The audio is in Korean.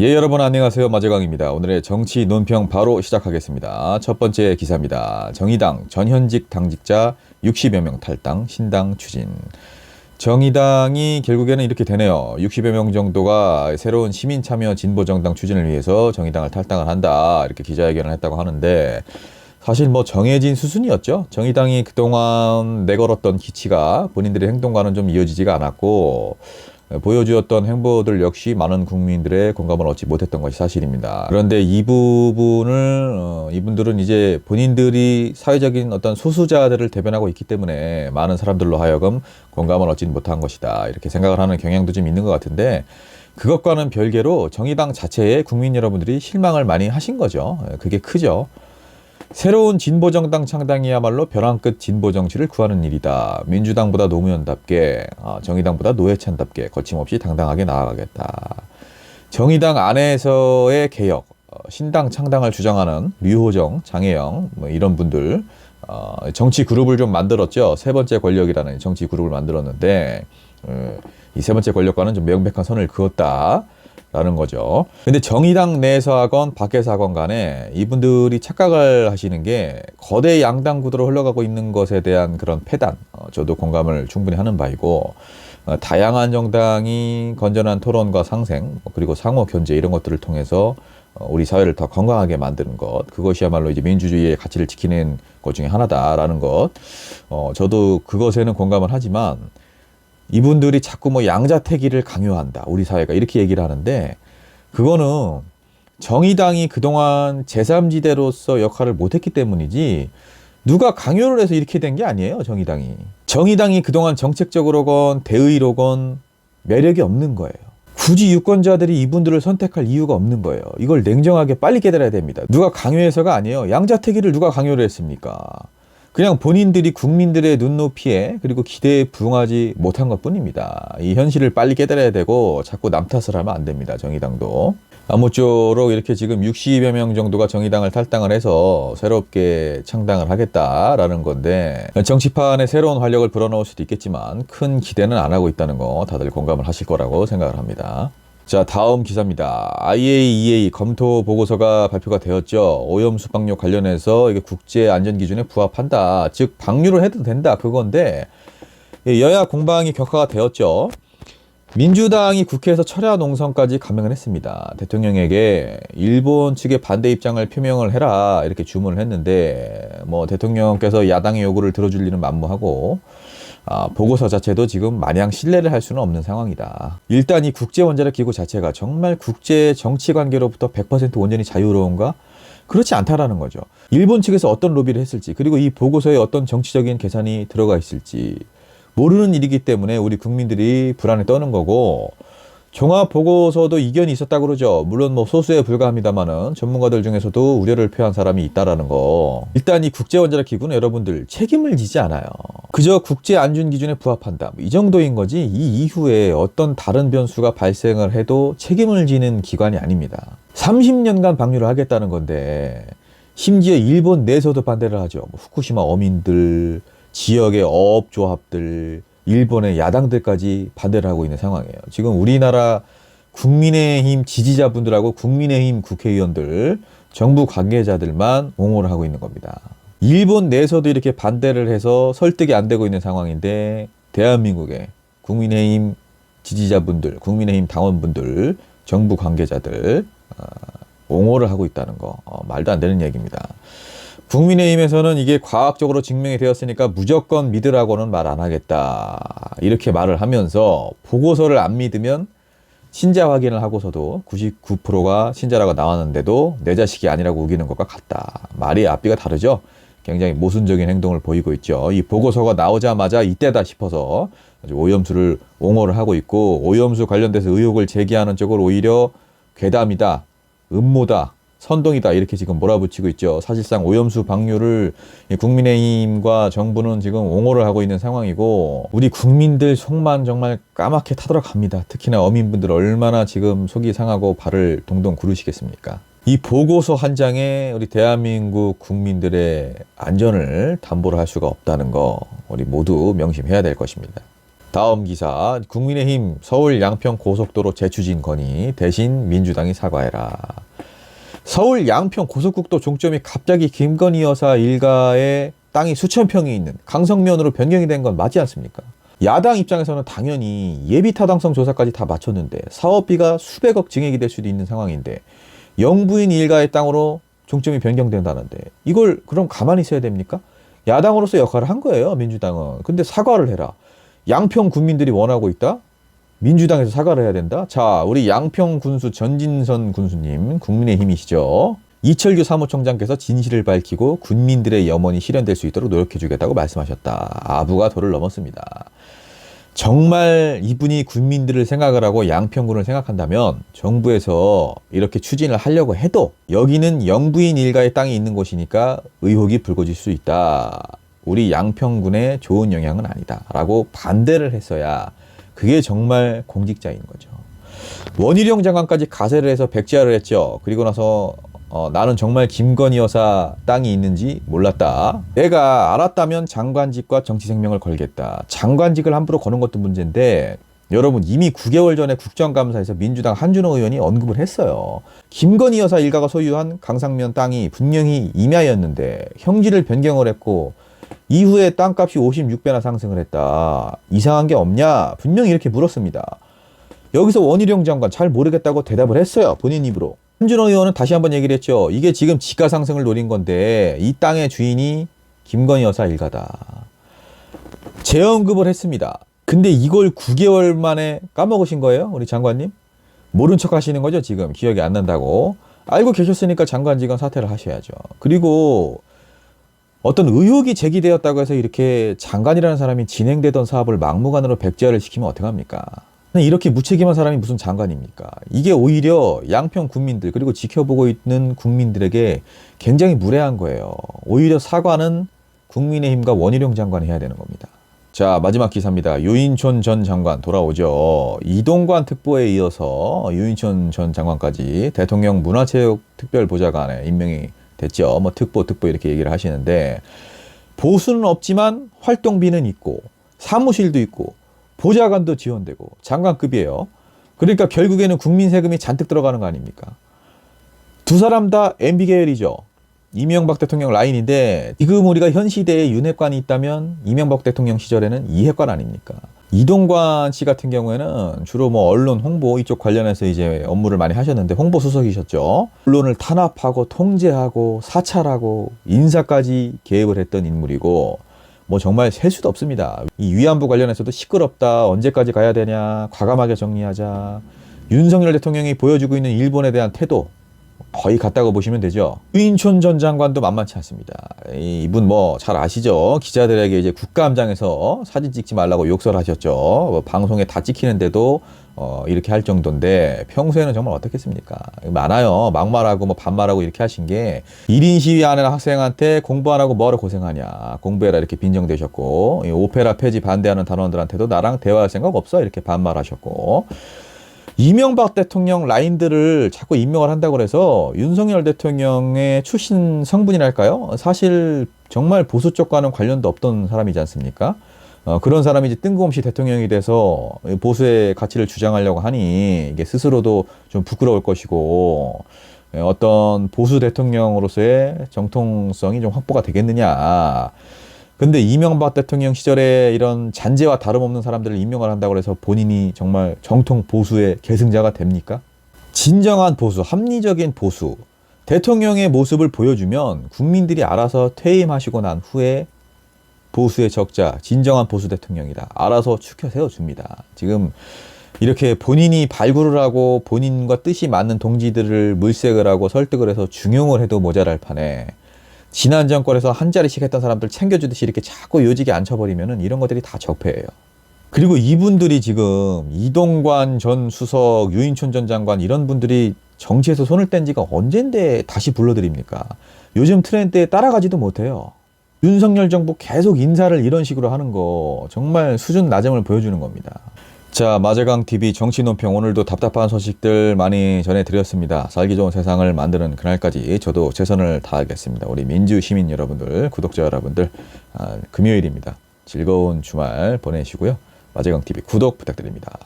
예, 여러분 안녕하세요. 마재광입니다. 오늘의 정치 논평 바로 시작하겠습니다. 첫 번째 기사입니다. 정의당 전현직 당직자 60여 명 탈당, 신당 추진. 정의당이 결국에는 이렇게 되네요. 60여 명 정도가 새로운 시민참여 진보정당 추진을 위해서 정의당을 탈당을 한다. 이렇게 기자회견을 했다고 하는데 사실 뭐 정해진 수순이었죠. 정의당이 그동안 내걸었던 기치가 본인들의 행동과는 좀 이어지지가 않았고 보여주었던 행보들 역시 많은 국민들의 공감을 얻지 못했던 것이 사실입니다. 그런데 이 부분을 이분들은 이제 본인들이 사회적인 어떤 소수자들을 대변하고 있기 때문에 많은 사람들로 하여금 공감을 얻지 못한 것이다. 이렇게 생각을 하는 경향도 좀 있는 것 같은데 그것과는 별개로 정의당 자체에 국민 여러분들이 실망을 많이 하신 거죠. 그게 크죠. 새로운 진보정당 창당이야말로 벼랑 끝 진보 정치를 구하는 일이다. 민주당보다 노무현답게, 정의당보다 노회찬답게 거침없이 당당하게 나아가겠다. 정의당 안에서의 개혁, 신당 창당을 주장하는 류호정, 장혜영 뭐 이런 분들 정치 그룹을 좀 만들었죠. 세 번째 권력이라는 정치 그룹을 만들었는데 이 세 번째 권력과는 좀 명백한 선을 그었다. 라는 거죠. 근데 정의당 내에서 하건 밖에서 하건 간에 이분들이 착각을 하시는 게 거대 양당 구도로 흘러가고 있는 것에 대한 그런 패단, 저도 공감을 충분히 하는 바이고 다양한 정당이 건전한 토론과 상생 그리고 상호 견제 이런 것들을 통해서 우리 사회를 더 건강하게 만드는 것, 그것이야말로 이제 민주주의의 가치를 지키는 것 중에 하나다라는 것, 저도 그것에는 공감을 하지만 이분들이 자꾸 뭐 양자택일을 강요한다. 우리 사회가 이렇게 얘기를 하는데 그거는 정의당이 그동안 제3지대로서 역할을 못했기 때문이지 누가 강요를 해서 이렇게 된 게 아니에요. 정의당이. 정의당이 그동안 정책적으로건 대의로건 매력이 없는 거예요. 굳이 유권자들이 이분들을 선택할 이유가 없는 거예요. 이걸 냉정하게 빨리 깨달아야 됩니다. 누가 강요해서가 아니에요. 양자택일을 누가 강요를 했습니까? 그냥 본인들이 국민들의 눈높이에 그리고 기대에 부응하지 못한 것 뿐입니다. 이 현실을 빨리 깨달아야 되고 자꾸 남 탓을 하면 안 됩니다. 정의당도. 아무쪼록 이렇게 지금 60여 명 정도가 정의당을 탈당을 해서 새롭게 창당을 하겠다라는 건데 정치판에 새로운 활력을 불어넣을 수도 있겠지만 큰 기대는 안 하고 있다는 거 다들 공감을 하실 거라고 생각을 합니다. 자, 다음 기사입니다. IAEA 검토 보고서가 발표가 되었죠. 오염수 방류 관련해서 이게 국제 안전 기준에 부합한다. 즉 방류를 해도 된다. 그건데 여야 공방이 격화가 되었죠. 민주당이 국회에서 철야 농성까지 감행을 했습니다. 대통령에게 일본 측의 반대 입장을 표명을 해라 이렇게 주문을 했는데 뭐 대통령께서 야당의 요구를 들어줄 리는 만무하고 보고서 자체도 지금 마냥 신뢰를 할 수는 없는 상황이다. 일단 이 국제원자력기구 자체가 정말 국제 정치 관계로부터 100% 온전히 자유로운가? 그렇지 않다라는 거죠. 일본 측에서 어떤 로비를 했을지 그리고 이 보고서에 어떤 정치적인 계산이 들어가 있을지 모르는 일이기 때문에 우리 국민들이 불안에 떠는 거고 종합 보고서도 이견이 있었다고 그러죠. 물론 뭐 소수에 불과합니다만은 전문가들 중에서도 우려를 표한 사람이 있다라는 거. 일단 이 국제원자력 기구는 여러분들 책임을 지지 않아요. 그저 국제 안전 기준에 부합한다. 이 정도인 거지 이 이후에 어떤 다른 변수가 발생을 해도 책임을 지는 기관이 아닙니다. 30년간 방류를 하겠다는 건데 심지어 일본 내에서도 반대를 하죠. 후쿠시마 어민들, 지역의 어업조합들, 일본의 야당들까지 반대를 하고 있는 상황이에요. 지금 우리나라 국민의힘 지지자분들하고 국민의힘 국회의원들, 정부 관계자들만 옹호를 하고 있는 겁니다. 일본 내에서도 이렇게 반대를 해서 설득이 안 되고 있는 상황인데 대한민국의 국민의힘 지지자분들, 국민의힘 당원분들, 정부 관계자들 옹호를 하고 있다는 거 말도 안 되는 얘기입니다. 국민의힘에서는 이게 과학적으로 증명이 되었으니까 무조건 믿으라고는 말 안 하겠다. 이렇게 말을 하면서 보고서를 안 믿으면 신자 확인을 하고서도 99%가 신자라고 나왔는데도 내 자식이 아니라고 우기는 것과 같다. 말이 앞뒤가 다르죠? 굉장히 모순적인 행동을 보이고 있죠. 이 보고서가 나오자마자 이때다 싶어서 오염수를 옹호를 하고 있고 오염수 관련돼서 의혹을 제기하는 쪽을 오히려 괴담이다, 음모다, 선동이다 이렇게 지금 몰아붙이고 있죠. 사실상 오염수 방류를 국민의힘과 정부는 지금 옹호를 하고 있는 상황이고 우리 국민들 속만 정말 까맣게 타들어갑니다. 특히나 어민분들 얼마나 지금 속이 상하고 발을 동동 구르시겠습니까? 이 보고서 한 장에 우리 대한민국 국민들의 안전을 담보를 할 수가 없다는 거 우리 모두 명심해야 될 것입니다. 다음 기사, 국민의힘 서울 양평 고속도로 재추진 건의 대신 민주당이 사과해라. 서울 양평 고속국도 종점이 갑자기 김건희 여사 일가의 땅이 수천 평이 있는 강성면으로 변경이 된 건 맞지 않습니까? 야당 입장에서는 당연히 예비 타당성 조사까지 다 마쳤는데 사업비가 수백억 증액이 될 수도 있는 상황인데 영부인 일가의 땅으로 종점이 변경된다는데 이걸 그럼 가만히 있어야 됩니까? 야당으로서 역할을 한 거예요, 민주당은. 근데 사과를 해라. 양평 군민들이 원하고 있다? 민주당에서 사과를 해야 된다? 자, 우리 양평 군수 전진선 군수님, 국민의힘이시죠? 이철규 사무총장께서 진실을 밝히고 군민들의 염원이 실현될 수 있도록 노력해주겠다고 말씀하셨다. 아부가 도를 넘었습니다. 정말 이분이 군민들을 생각을 하고 양평군을 생각한다면 정부에서 이렇게 추진을 하려고 해도 여기는 영부인 일가의 땅이 있는 곳이니까 의혹이 불거질 수 있다. 우리 양평군에 좋은 영향은 아니다. 라고 반대를 했어야 그게 정말 공직자인 거죠. 원희룡 장관까지 가세를 해서 백지화를 했죠. 그리고 나서 나는 정말 김건희 여사 땅이 있는지 몰랐다. 내가 알았다면 장관직과 정치 생명을 걸겠다. 장관직을 함부로 거는 것도 문제인데 여러분 이미 9개월 전에 국정감사에서 민주당 한준호 의원이 언급을 했어요. 김건희 여사 일가가 소유한 강상면 땅이 분명히 임야였는데 형지를 변경을 했고 이후에 땅값이 56배나 상승을 했다. 이상한 게 없냐? 분명히 이렇게 물었습니다. 여기서 원희룡 장관 잘 모르겠다고 대답을 했어요. 본인 입으로. 한준호 의원은 다시 한번 얘기를 했죠. 이게 지금 지가 상승을 노린 건데 이 땅의 주인이 김건희 여사 일가다. 재언급을 했습니다. 근데 이걸 9개월 만에 까먹으신 거예요? 우리 장관님? 모른 척 하시는 거죠? 지금 기억이 안 난다고. 알고 계셨으니까 장관직은 사퇴를 하셔야죠. 그리고 어떤 의혹이 제기되었다고 해서 이렇게 장관이라는 사람이 진행되던 사업을 막무가내로 백지화를 시키면 어떡합니까? 이렇게 무책임한 사람이 무슨 장관입니까? 이게 오히려 양평 국민들 그리고 지켜보고 있는 국민들에게 굉장히 무례한 거예요. 오히려 사과는 국민의힘과 원희룡 장관이 해야 되는 겁니다. 자, 마지막 기사입니다. 유인촌 전 장관 돌아오죠. 이동관 특보에 이어서 유인촌 전 장관까지 대통령 문화체육특별보좌관에 임명이 됐죠. 뭐 특보 이렇게 얘기를 하시는데 보수는 없지만 활동비는 있고 사무실도 있고 보좌관도 지원되고 장관급이에요. 그러니까 결국에는 국민 세금이 잔뜩 들어가는 거 아닙니까? 두 사람 다 MB 계열이죠. 이명박 대통령 라인인데 지금 우리가 현 시대에 윤핵관이 있다면 이명박 대통령 시절에는 이핵관 아닙니까? 이동관 씨 같은 경우에는 주로 뭐 언론 홍보 이쪽 관련해서 이제 업무를 많이 하셨는데 홍보 수석이셨죠. 언론을 탄압하고 통제하고 사찰하고 인사까지 개입을 했던 인물이고 뭐 정말 셀 수도 없습니다. 이 위안부 관련해서도 시끄럽다. 언제까지 가야 되냐. 과감하게 정리하자. 윤석열 대통령이 보여주고 있는 일본에 대한 태도 거의 같다고 보시면 되죠. 유인촌 전 장관도 만만치 않습니다. 이분 뭐 잘 아시죠? 기자들에게 이제 국감장에서 사진 찍지 말라고 욕설하셨죠. 뭐 방송에 다 찍히는데도 이렇게 할 정도인데 평소에는 정말 어떻겠습니까? 많아요. 막말하고 뭐 반말하고 이렇게 하신 게 1인 시위하는 학생한테 공부 안 하고 뭐하러 고생하냐. 공부해라 이렇게 빈정대셨고 오페라 폐지 반대하는 단원들한테도 나랑 대화할 생각 없어 이렇게 반말하셨고 이명박 대통령 라인들을 자꾸 임명을 한다고 해서 윤석열 대통령의 출신 성분이랄까요? 사실 정말 보수 쪽과는 관련도 없던 사람이지 않습니까? 그런 사람이 이제 뜬금없이 대통령이 돼서 보수의 가치를 주장하려고 하니 이게 스스로도 좀 부끄러울 것이고 어떤 보수 대통령으로서의 정통성이 좀 확보가 되겠느냐. 근데 이명박 대통령 시절에 이런 잔재와 다름없는 사람들을 임명을 한다고 해서 본인이 정말 정통 보수의 계승자가 됩니까? 진정한 보수, 합리적인 보수, 대통령의 모습을 보여주면 국민들이 알아서 퇴임하시고 난 후에 보수의 적자, 진정한 보수 대통령이다. 알아서 추켜 세워줍니다. 지금 이렇게 본인이 발굴을 하고 본인과 뜻이 맞는 동지들을 물색을 하고 설득을 해서 중용을 해도 모자랄 판에 지난 정권에서 한 자리씩 했던 사람들 챙겨주듯이 이렇게 자꾸 요직에 앉혀버리면은 이런 것들이 다 적폐예요. 그리고 이분들이 지금 이동관 전 수석, 유인촌 전 장관 이런 분들이 정치에서 손을 뗀 지가 언젠데 다시 불러드립니까? 요즘 트렌드에 따라가지도 못해요. 윤석열 정부 계속 인사를 이런 식으로 하는 거 정말 수준 낮음을 보여주는 겁니다. 자, 마제강TV 정치논평 오늘도 답답한 소식들 많이 전해드렸습니다. 살기 좋은 세상을 만드는 그날까지 저도 최선을 다하겠습니다. 우리 민주 시민 여러분들, 구독자 여러분들, 금요일입니다. 즐거운 주말 보내시고요. 마제강 TV 구독 부탁드립니다.